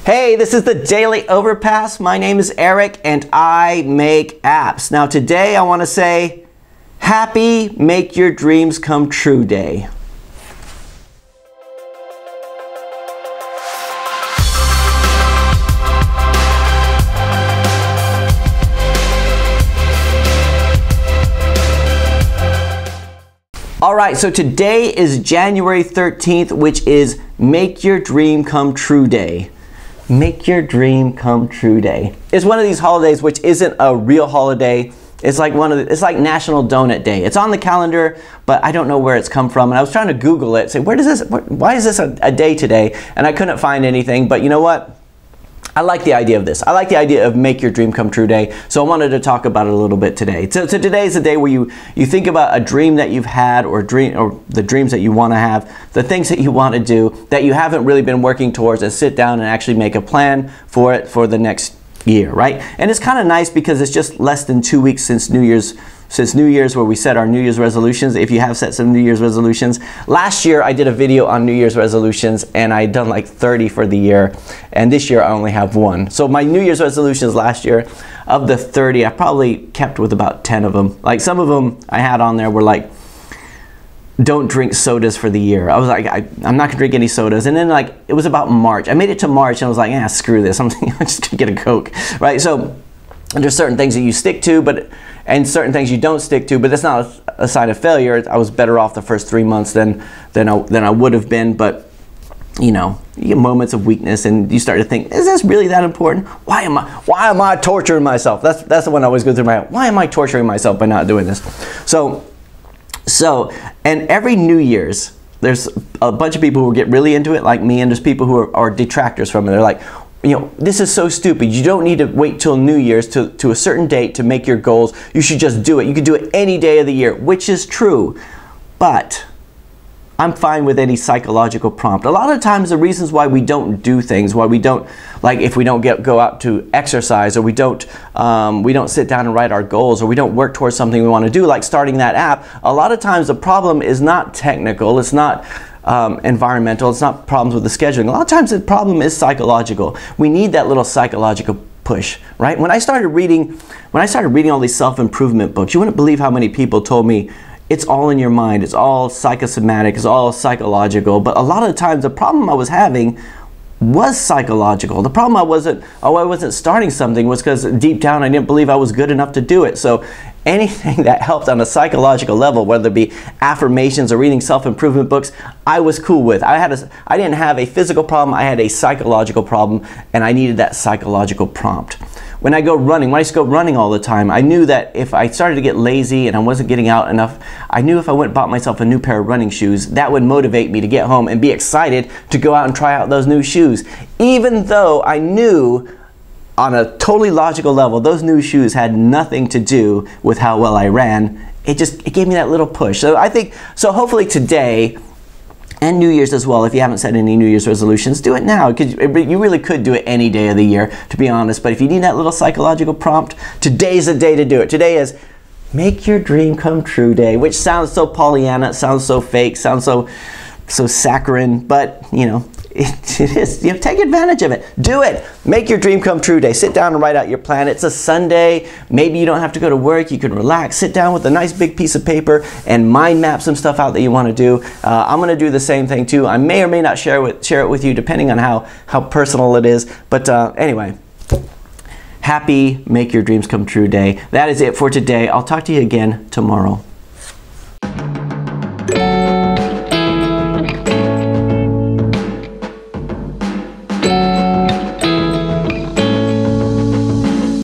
Hey, this is the Daily Overpass. My name is Eric and I make apps. Now today I want to say happy Make Your Dreams Come True Day. Alright, so today is January 13th, which is Make Your Dream Come True Day. Make Your Dream Come True Day. It's one of these holidays which isn't a real holiday. It's like it's like National Donut Day. It's on the calendar, but I don't know where it's come from. And I was trying to Google it, say, why is this a day today? And I couldn't find anything, but you know what? I like the idea of this. I like the idea of Make Your Dream Come True Day, so I wanted to talk about it a little bit today. So today is the day where you think about a dream that you've had, or the dreams that you want to have, the things that you want to do that you haven't really been working towards, and sit down and actually make a plan for it for the next year, right? And it's kind of nice because it's just less than 2 weeks since New Year's where we set our New Year's resolutions, if you have set some New Year's resolutions. Last year I did a video on New Year's resolutions and I'd done like 30 for the year, and this year I only have one. So my New Year's resolutions last year, of the 30, I probably kept with about 10 of them. Like some of them I had on there were like, don't drink sodas for the year. I was like, I'm not gonna drink any sodas. And then like, it was about March. I made it to March and I was like, yeah, screw this. I'm just gonna get a Coke, right? So there's certain things that you stick to, and certain things you don't stick to, but that's not a sign of failure. I was better off the first 3 months than I would have been, but you know, you get moments of weakness and you start to think, is this really that important? Why am I torturing myself? That's the one I always go through my head. Why am I torturing myself by not doing this? So and every New Year's, there's a bunch of people who get really into it like me, and there's people who are detractors from it. They're like, you know, this is so stupid. You don't need to wait till New Year's to a certain date to make your goals. You should just do it. You can do it any day of the year, which is true. But I'm fine with any psychological prompt. A lot of times the reasons why we don't do things, why we don't, like if we don't go out to exercise, or we don't sit down and write our goals, or we don't work towards something we want to do, like starting that app, a lot of times the problem is not technical, it's not environmental, it's not problems with the scheduling. A lot of times the problem is psychological. We need that little psychological push, right? When I started reading all these self-improvement books, you wouldn't believe how many people told me it's all in your mind, it's all psychosomatic, it's all psychological. But a lot of the times the problem I was having was psychological. The problem I wasn't starting something was because deep down I didn't believe I was good enough to do it. So anything that helped on a psychological level, whether it be affirmations or reading self-improvement books, I was cool with. I didn't have a physical problem, I had a psychological problem, and I needed that psychological prompt. When I used to go running all the time, I knew that if I started to get lazy and I wasn't getting out enough, I knew if I went and bought myself a new pair of running shoes, that would motivate me to get home and be excited to go out and try out those new shoes. Even though I knew on a totally logical level, those new shoes had nothing to do with how well I ran. It gave me that little push. So hopefully today, and New Year's as well, if you haven't set any New Year's resolutions, do it now. You really could do it any day of the year, to be honest. But if you need that little psychological prompt, today's the day to do it. Today is Make Your Dream Come True Day, which sounds so Pollyanna, it sounds so fake, sounds so saccharine, but you know, it is. You know, take advantage of it. Do it. Make your dream come true day. Sit down and write out your plan. It's a Sunday. Maybe you don't have to go to work. You can relax. Sit down with a nice big piece of paper and mind map some stuff out that you want to do. I'm going to do the same thing too. I may or may not share it with you depending on how personal it is. But anyway, happy Make Your Dreams Come True Day. That is it for today. I'll talk to you again tomorrow.